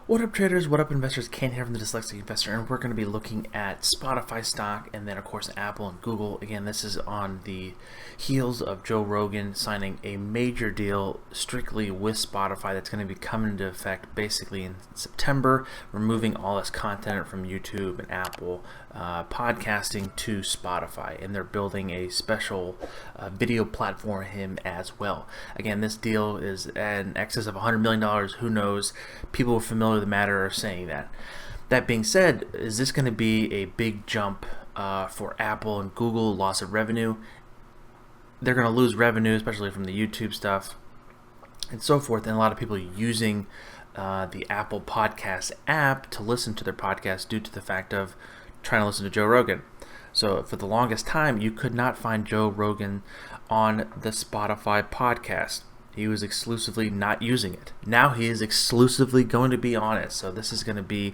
What up, traders? What up, investors? Ken here from the Dyslexic Investor, and we're going to be looking at Spotify stock and then, of course, Apple and Google. Again, this is on the heels of Joe Rogan signing a major deal strictly with Spotify that's going to be coming into effect basically in September, removing all this content from YouTube and Apple podcasting to Spotify, and they're building a special video platform for him as well. Again, this deal is in excess of $100 million. Who knows? People familiar with the matter are saying that. That being said, is this going to be a big jump for Apple and Google, loss of revenue? They're going to lose revenue, especially from the YouTube stuff and so forth, and a lot of people using the Apple Podcast app to listen to their podcast due to the fact of trying to listen to Joe Rogan. So for the longest time, you could not find Joe Rogan on the Spotify podcast. He was exclusively not using it. Now he is exclusively going to be on it. So this is going to be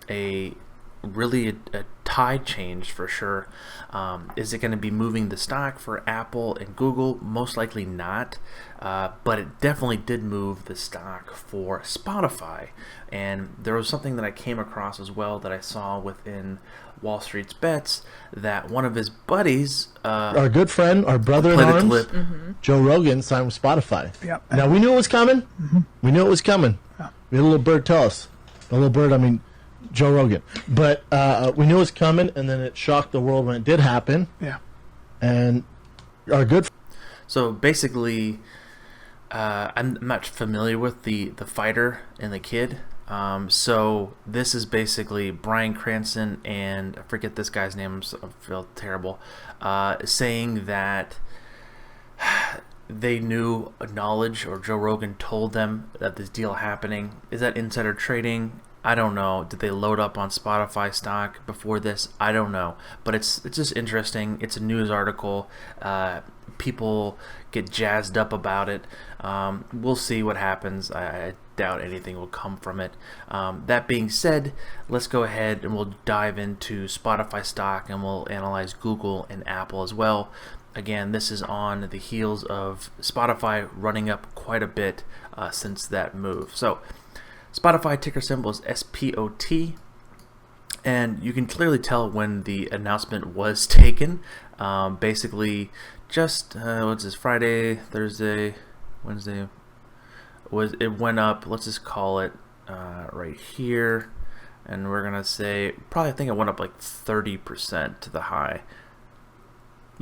a tide change for sure. Is it going to be moving the stock for Apple and Google? Most likely not. But it definitely did move the stock for Spotify. And there was something that I came across as well that I saw within Wall Street's Bets, that one of his buddies, our good friend, our brother in arms, Joe Rogan, signed with Spotify. Yep. Now, we knew it was coming. We knew it was coming. Yeah. We had a little bird tell us. A little bird, I mean, Joe Rogan. But we knew it was coming, and then it shocked the world when it did happen. Yeah. And our good So basically, I'm not familiar with the fighter and the kid. So this is basically Bryan Cranston and I forget this guy's name. I feel terrible. Saying that they knew knowledge, or Joe Rogan told them that this deal happening. Is that insider trading? I don't know. Did they load up on Spotify stock before this? I don't know. But it's just interesting. It's a news article. People get jazzed up about it. We'll see what happens. I doubt anything will come from it. That being said, let's go ahead and we'll dive into Spotify stock, and we'll analyze Google and Apple as well. Again, this is on the heels of Spotify running up quite a bit since that move. So Spotify ticker symbol is SPOT, and you can clearly tell when the announcement was taken. Basically, just what's this, Friday, Thursday, Wednesday, it went up. Let's just call it right here, and we're gonna say probably, I think it went up like 30% to the high.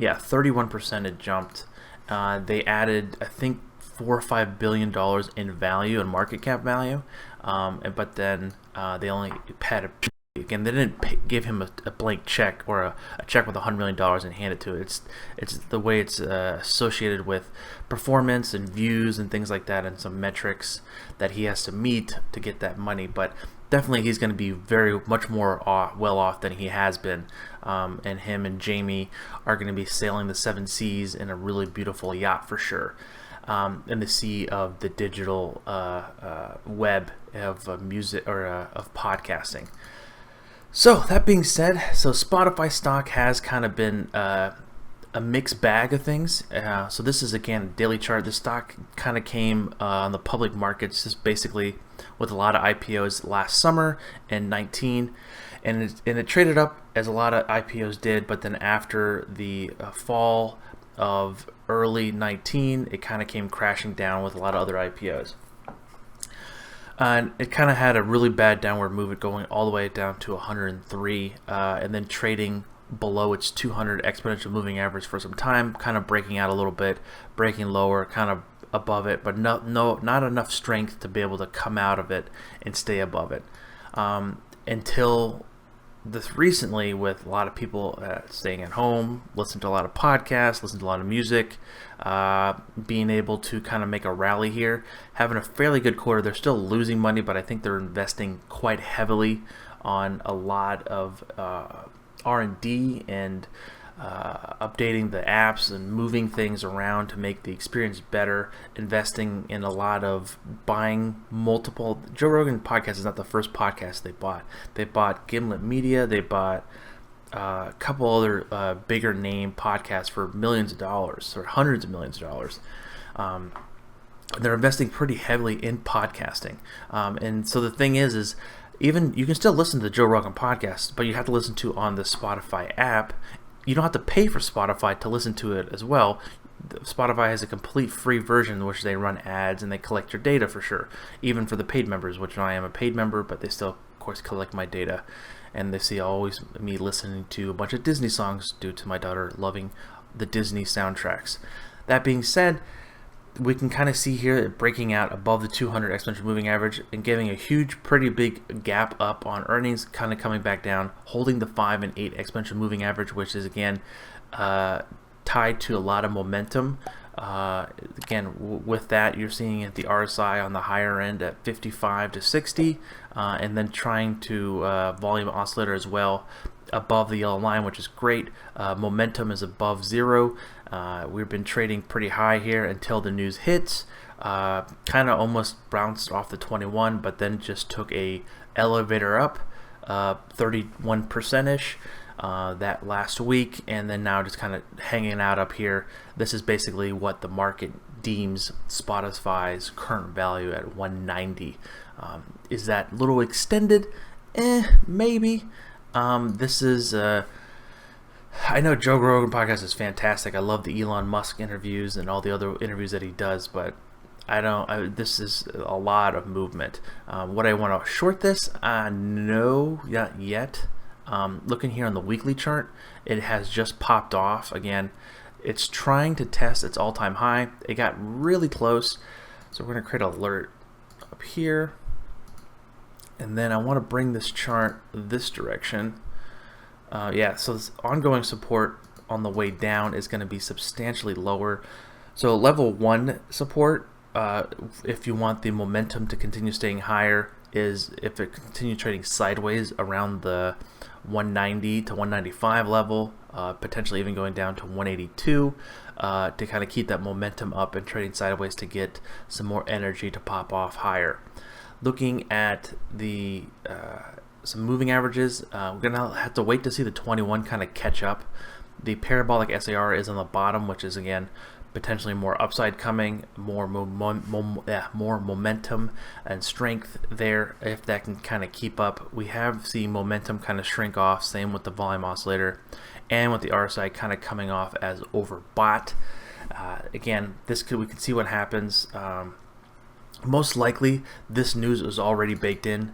Yeah, 31% it jumped. They added, I think, $4 or $5 billion in value and market cap value, but then they only had a, again, they didn't give him a blank check or a check with $100 million and hand it to it. It's the way it's associated with performance and views and things like that, and some metrics that he has to meet to get that money. But definitely he's going to be very much more well off than he has been, and him and Jamie are going to be sailing the seven seas in a really beautiful yacht for sure. In the sea of the digital web of music, or of podcasting. So that being said, so Spotify stock has kind of been a mixed bag of things. So this is, again, a daily chart. The stock kind of came on the public markets just basically with a lot of IPOs last summer and 19, and it traded up as a lot of IPOs did, but then after the fall of early 19, it kind of came crashing down with a lot of other IPOs. And it kind of had a really bad downward movement going all the way down to 103, and then trading below its 200 exponential moving average for some time, kind of breaking out a little bit, breaking lower, kind of above it, but not enough strength to be able to come out of it and stay above it, until this recently, with a lot of people staying at home, listening to a lot of podcasts, listening to a lot of music, being able to kind of make a rally here, having a fairly good quarter. They're still losing money, but I think they're investing quite heavily on a lot of R&D and updating the apps and moving things around to make the experience better, investing in a lot of buying multiple. Joe Rogan podcast is not the first podcast they bought. They bought Gimlet Media. They bought a couple other bigger name podcasts for millions of dollars, or hundreds of millions of dollars. they're investing pretty heavily in podcasting. And so the thing is even you can still listen to the Joe Rogan podcast, but you have to listen to on the Spotify app. You don't have to pay for Spotify to listen to it as well. Spotify has a complete free version in which they run ads and they collect your data for sure, even for the paid members, which I am a paid member, but they still, of course, collect my data. And they see always me listening to a bunch of Disney songs due to my daughter loving the Disney soundtracks. That being said, we can kind of see here it breaking out above the 200 exponential moving average and giving a huge, pretty big gap up on earnings, kind of coming back down, holding the 5 and 8 exponential moving average, which is again tied to a lot of momentum. Again, with that, you're seeing the RSI on the higher end at 55 to 60, and then trying to volume oscillator as well above the yellow line, which is great. Momentum is above 0. We've been trading pretty high here until the news hits. Kind of almost bounced off the 21, but then just took a elevator up 31%ish that last week, and then now just kind of hanging out up here. This is basically what the market deems Spotify's current value at 190. Is that a little extended? Maybe. This is I know Joe Rogan podcast is fantastic. I love the Elon Musk interviews and all the other interviews that he does, but this is a lot of movement. Would I want to short this? No, not yet. Looking here on the weekly chart, it has just popped off again. It's trying to test its all-time high. It got really close, so we're going to create an alert up here, and then I want to bring this chart this direction. Yeah, so this ongoing support on the way down is going to be substantially lower. So level 1 support, if you want the momentum to continue staying higher, is if it continues trading sideways around the 190 to 195 level, potentially even going down to 182, to kind of keep that momentum up and trading sideways to get some more energy to pop off higher. Looking at the some moving averages, we're gonna have to wait to see the 21 kind of catch up. The parabolic SAR is on the bottom, which is again potentially more upside coming, more momentum and strength there. If that can kind of keep up, we have seen momentum kind of shrink off. Same with the volume oscillator and with the RSI kind of coming off as overbought. Again, we can see what happens. Most likely, this news is already baked in.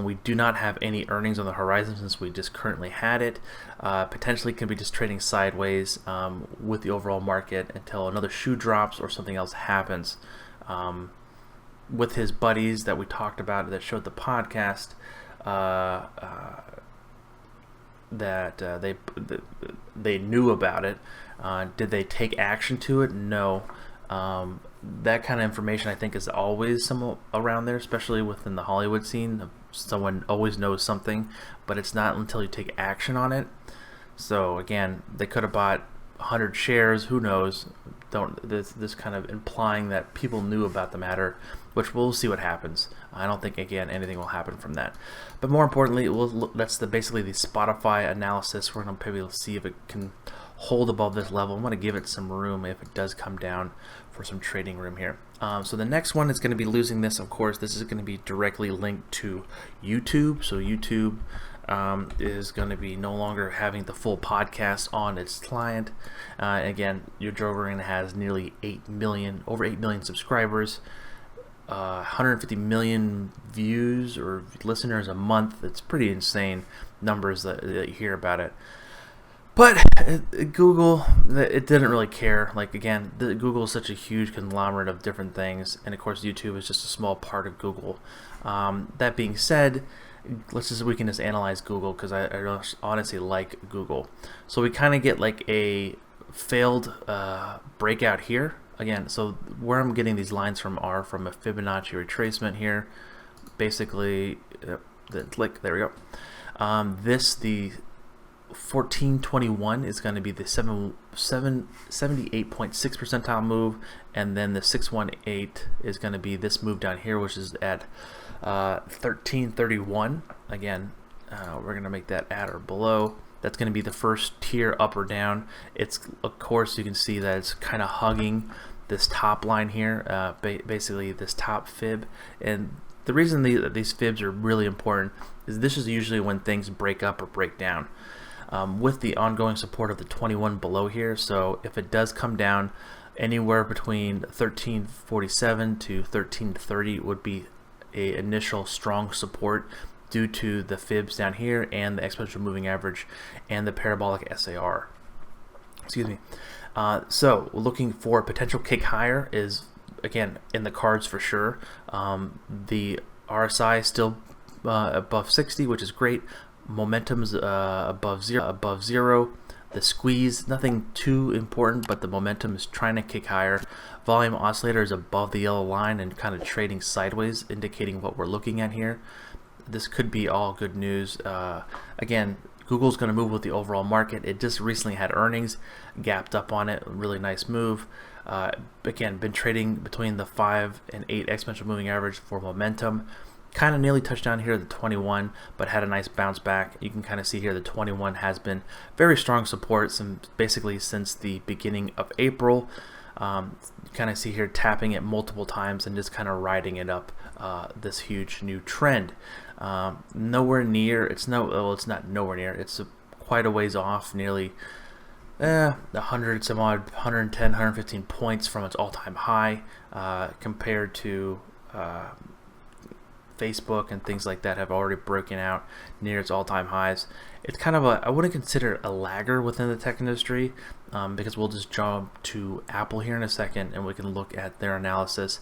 We do not have any earnings on the horizon since we just currently had it. Potentially can be just trading sideways with the overall market until another shoe drops or something else happens. With his buddies that we talked about that showed the podcast, that they knew about it. Did they take action to it? No. That kind of information I think is always somewhat around there, especially within the Hollywood scene. Someone always knows something, but it's not until you take action on it. So again, they could have bought 100 shares, who knows. This kind of implying that people knew about the matter, which we'll see what happens. I don't think again anything will happen from that. But more importantly, that's basically the Spotify analysis. We're going to maybe see if it can hold above this level. I'm going to give it some room if it does come down for some trading room here. So the next one is going to be losing this, of course. This is going to be directly linked to YouTube. So YouTube is going to be no longer having the full podcast on its client. Again, your Joe Rogan has nearly over 8 million subscribers, 150 million views or listeners a month. It's pretty insane numbers that you hear about it. But Google, it didn't really care. Like again, Google is such a huge conglomerate of different things, and of course YouTube is just a small part of Google. That being said, we can just analyze Google because I honestly like Google. So we kind of get like a failed breakout here. Again, so where I'm getting these lines from are from a Fibonacci retracement here. Basically, there we go. The 1421 is going to be the 78.6 percentile move, and then the 618 is going to be this move down here, which is at 1331. Again, we're going to make that at or below. That's going to be the first tier up or down. It's, of course, you can see that it's kind of hugging this top line here, basically this top fib. And the reason these fibs are really important is this is usually when things break up or break down. With the ongoing support of the 21 below here, so if it does come down anywhere between 1347 to 1330 would be a initial strong support due to the fibs down here and the exponential moving average and the parabolic SAR. Excuse me. So looking for a potential kick higher is again in the cards for sure. The RSI is still above 60, which is great. Momentum's above zero. The squeeze, nothing too important, but the momentum is trying to kick higher. Volume oscillator is above the yellow line and kind of trading sideways, indicating what we're looking at here. This could be all good news. Again, Google's going to move with the overall market. It just recently had earnings, gapped up on it, really nice move. Again, been trading between the 5 and 8 exponential moving average for momentum. Kind of nearly touched down here at the 21, but had a nice bounce back. You can kind of see here the 21 has been very strong support basically since the beginning of April. You kind of see here tapping it multiple times and just kind of riding it up this huge new trend. Nowhere near, it's not nowhere near, it's quite a ways off, nearly 100 some odd, 110, 115 points from its all-time high compared to Facebook and things like that have already broken out near its all-time highs. It's kind of I wouldn't consider it a lagger within the tech industry because we'll just jump to Apple here in a second and we can look at their analysis.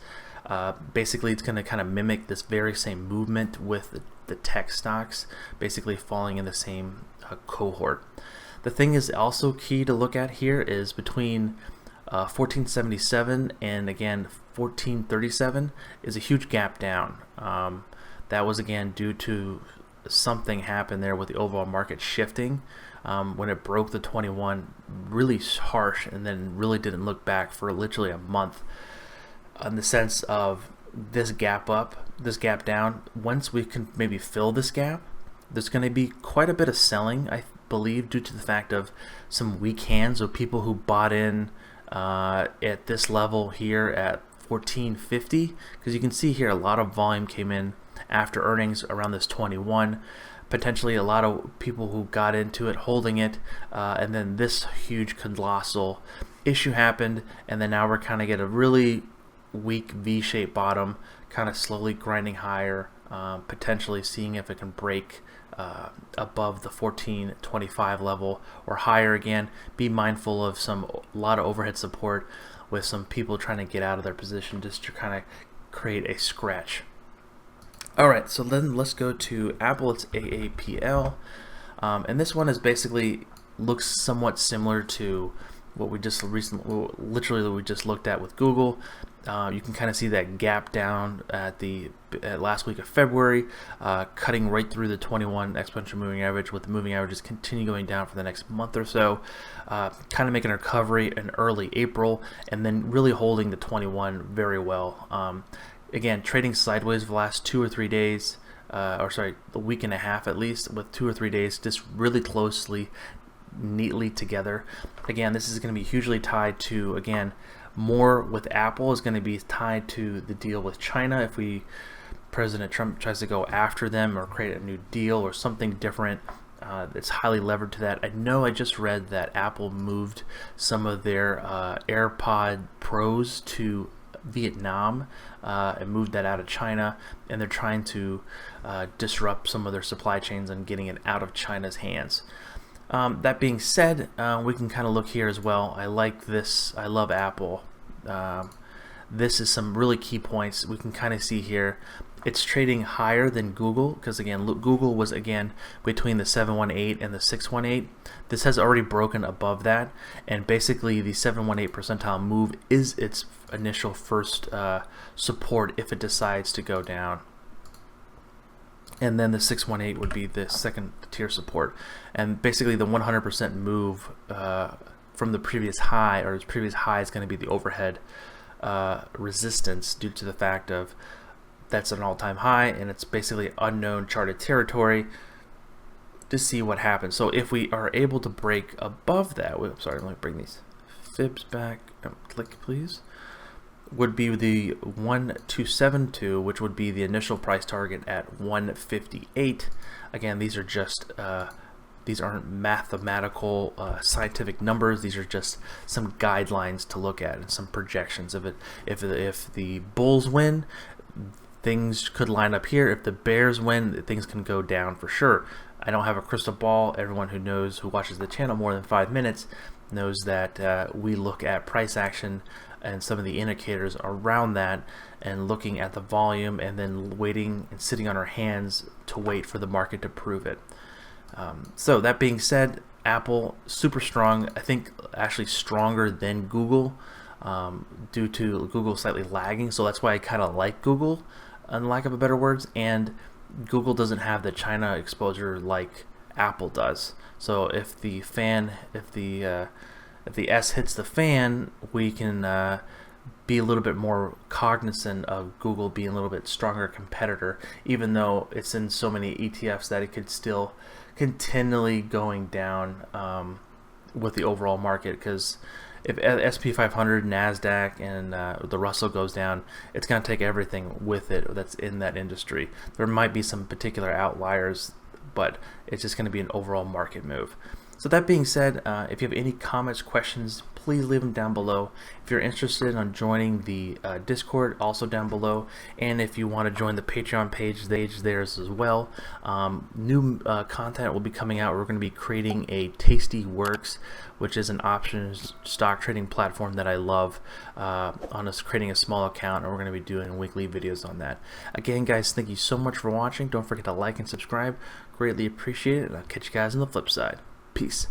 Basically, it's going to kind of mimic this very same movement with the tech stocks, basically falling in the same cohort. The thing is also key to look at here is between 1477 and again 1437 is a huge gap down. That was again due to something happened there with the overall market shifting when it broke the 21 really harsh and then really didn't look back for literally a month, in the sense of this gap up, this gap down. Once we can maybe fill this gap, there's going to be quite a bit of selling, I believe, due to the fact of some weak hands of people who bought in at this level here at 1450, because you can see here a lot of volume came in after earnings around this 21, potentially a lot of people who got into it holding it, and then this huge colossal issue happened, and then now we're kind of get a really weak V-shaped bottom, kind of slowly grinding higher, potentially seeing if it can break above the 1425 level or higher again. Be mindful of a lot of overhead support with some people trying to get out of their position just to kind of create a scratch. Alright, so then let's go to Apple. It's AAPL, and this one is basically looks somewhat similar to what we just literally we just looked at with Google. You can kind of see that gap down at last week of February, cutting right through the 21 exponential moving average, with the moving averages continue going down for the next month or so, kind of making a recovery in early April, and then really holding the 21 very well. Again, trading sideways for the last 2 or 3 days, or sorry, a week and a half at least, with 2 or 3 days just really closely, neatly together. Again, this is going to be hugely tied to, again, more with Apple is going to be tied to the deal with China. If President Trump tries to go after them or create a new deal or something different, it's highly levered to that. I know I just read that Apple moved some of their AirPod Pros to Vietnam and moved that out of China, and they're trying to disrupt some of their supply chains and getting it out of China's hands. That being said, we can kind of look here as well. I like this. I love Apple. This is some really key points. We can kind of see here it's trading higher than Google, because again, Google was again between the 718 and the 618. This has already broken above that, and basically the 718 percentile move is its initial first support if it decides to go down. And then the 618 would be the second tier support, and basically the 100% move from the previous high, or its previous high, is going to be the overhead resistance, due to the fact of that's an all-time high and it's basically unknown charted territory to see what happens. So if we are able to break above that, sorry, let me bring these fibs back, click please. would be the 1272, which would be the initial price target at 158. Again, these are just these aren't mathematical scientific numbers. These are just some guidelines to look at and some projections of it. If the Bulls win, things could line up here. If the Bears win, things can go down for sure. I don't have a crystal ball. Everyone who watches the channel more than 5 minutes knows that we look at price action and some of the indicators around that, and looking at the volume, and then waiting and sitting on our hands to wait for the market to prove it. So that being said, Apple super strong. I think actually stronger than Google, due to Google slightly lagging. So that's why I kind of like Google, in lack of a better words. And Google doesn't have the China exposure like Apple does. So if the S hits the fan, we can be a little bit more cognizant of Google being a little bit stronger competitor, even though it's in so many ETFs that it could still continually going down with the overall market. Because if SP 500, NASDAQ, and the Russell goes down, it's going to take everything with it that's in that industry. There might be some particular outliers, but it's just going to be an overall market move. So that being said, if you have any comments, questions, please leave them down below. If you're interested in joining the Discord, also down below. And if you want to join the Patreon page, there's as well. New content will be coming out. We're going to be creating a Tastyworks, which is an options stock trading platform that I love, on us creating a small account, and we're going to be doing weekly videos on that. Again, guys, thank you so much for watching. Don't forget to like and subscribe. Greatly appreciate it, and I'll catch you guys on the flip side. Peace.